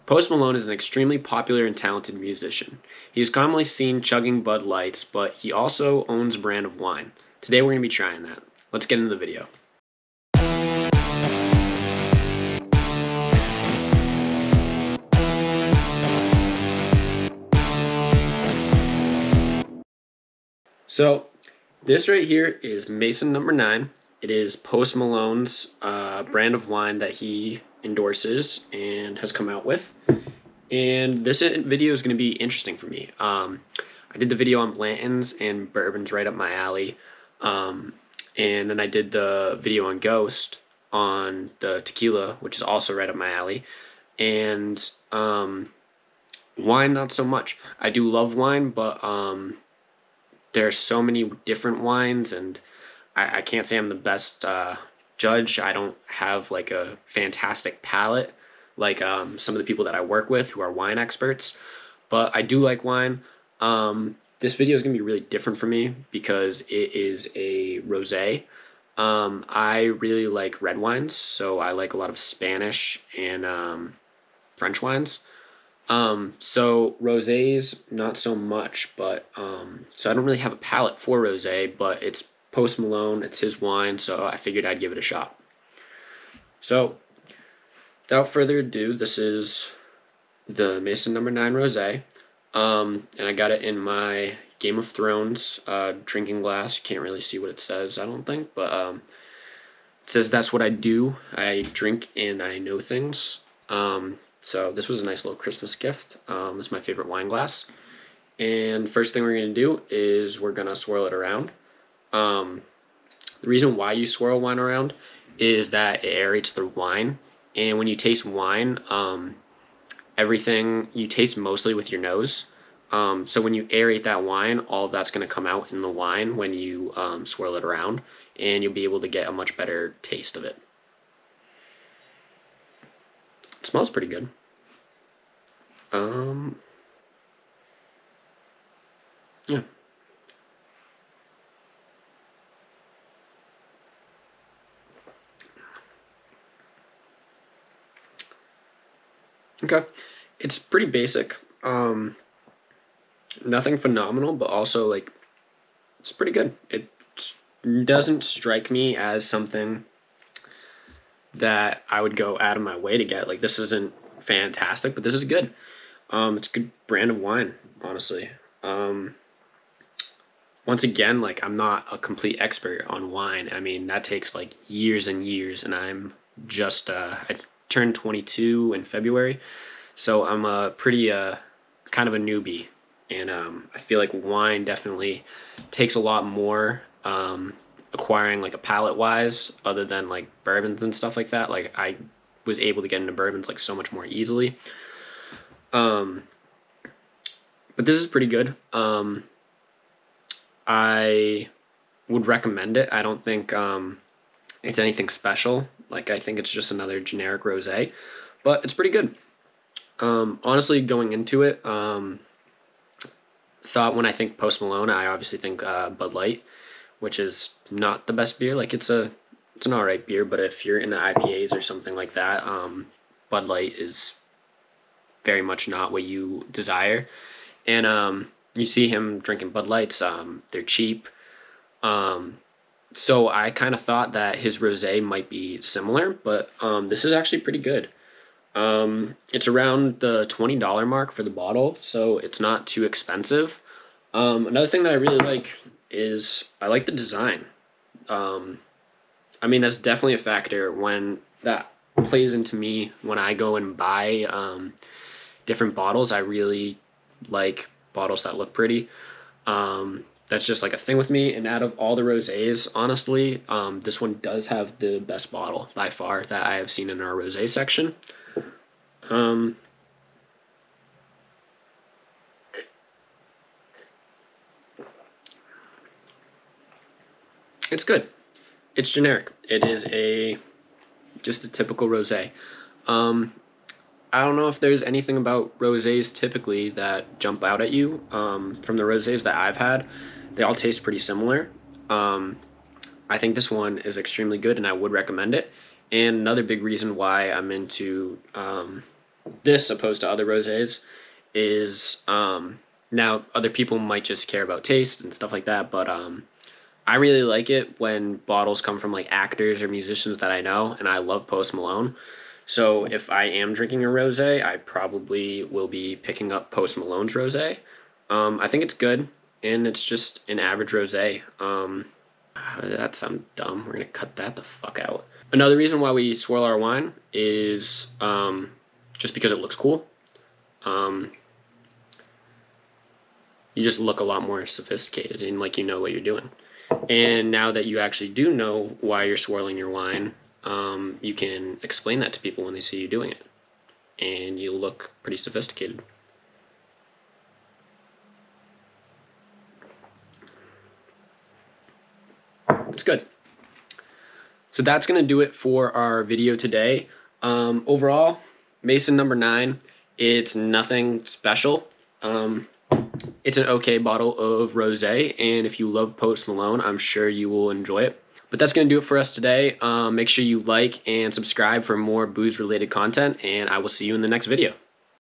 Post Malone is an extremely popular and talented musician. He is commonly seen chugging Bud Lights, but he also owns a brand of wine. Today we're going to be trying that. Let's get into the video. So this right here is Mason number 9. It is Post Malone's brand of wine that he endorses and has come out with. And this video is going to be interesting for me. I did the video on Blanton's, and bourbon's right up my alley. And then I did the video on Ghost on the tequila, which is also right up my alley. And wine, not so much. I do love wine, but there are so many different wines, and I can't say I'm the best judge. I don't have like a fantastic palate like some of the people that I work with who are wine experts, but I do like wine. This video is going to be really different for me because it is a rosé. I really like red wines, so I like a lot of Spanish and French wines. So rosés, not so much, but so I don't really have a palate for rosé, but it's Post Malone, it's his wine, so I figured I'd give it a shot. So without further ado, this is the Mason number 9 Rosé, and I got it in my Game of Thrones drinking glass. Can't really see what it says, I don't think, but it says that's what I do. I drink and I know things. So this was a nice little Christmas gift. This is my favorite wine glass. And first thing we're going to do is we're going to swirl it around. The reason why you swirl wine around is that it aerates the wine. And when you taste wine, everything you taste mostly with your nose. So when you aerate that wine, all of that's going to come out in the wine when you swirl it around. And you'll be able to get a much better taste of it. It smells pretty good. Yeah. Okay. It's pretty basic. Nothing phenomenal, but also like it's pretty good. It doesn't strike me as something that I would go out of my way to get. Like, this isn't fantastic, but this is good. It's a good brand of wine, honestly. Once again, like, I'm not a complete expert on wine. I mean, that takes like years and years, and I'm just I turned 22 in February, so I'm a pretty kind of a newbie, and I feel like wine definitely takes a lot more acquiring, like, a palate wise, other than like bourbons and stuff like that. Like, I was able to get into bourbons like so much more easily. But this is pretty good. I would recommend it. I don't think it's anything special. Like, I think it's just another generic rosé, but it's pretty good. Honestly, going into it, thought when I think Post Malone, I obviously think Bud Light, which is not the best beer. Like, it's an alright beer, but if you're into IPAs or something like that, Bud Light is very much not what you desire. And you see him drinking Bud Lights. They're cheap. So I kind of thought that his rosé might be similar, but this is actually pretty good. It's around the $20 mark for the bottle, so it's not too expensive. Another thing that I really like is I like the design. I mean, that's definitely a factor when that plays into me when I go and buy different bottles. I really like bottles that look pretty. That's just like a thing with me. And out of all the rosés, honestly, this one does have the best bottle by far that I have seen in our rosé section. It's good. It's generic. It is just a typical rosé. I don't know if there's anything about rosés typically that jump out at you. From the rosés that I've had, they all taste pretty similar. I think this one is extremely good, and I would recommend it. And another big reason why I'm into this, opposed to other rosés, is now other people might just care about taste and stuff like that, but I really like it when bottles come from like actors or musicians that I know, and I love Post Malone. So if I am drinking a rosé, I probably will be picking up Post Malone's rosé. I think it's good, and it's just an average rosé. That sounds dumb. We're gonna cut that the fuck out. Another reason why we swirl our wine is just because it looks cool. Um, you just look a lot more sophisticated and like you know what you're doing. And now that you actually do know why you're swirling your wine, you can explain that to people when they see you doing it, and you look pretty sophisticated. It's good. So that's going to do it for our video today. Overall, Mason number 9, it's nothing special. It's an okay bottle of rosé, and if you love Post Malone, I'm sure you will enjoy it. But that's going to do it for us today. Make sure you like and subscribe for more booze-related content, and I will see you in the next video.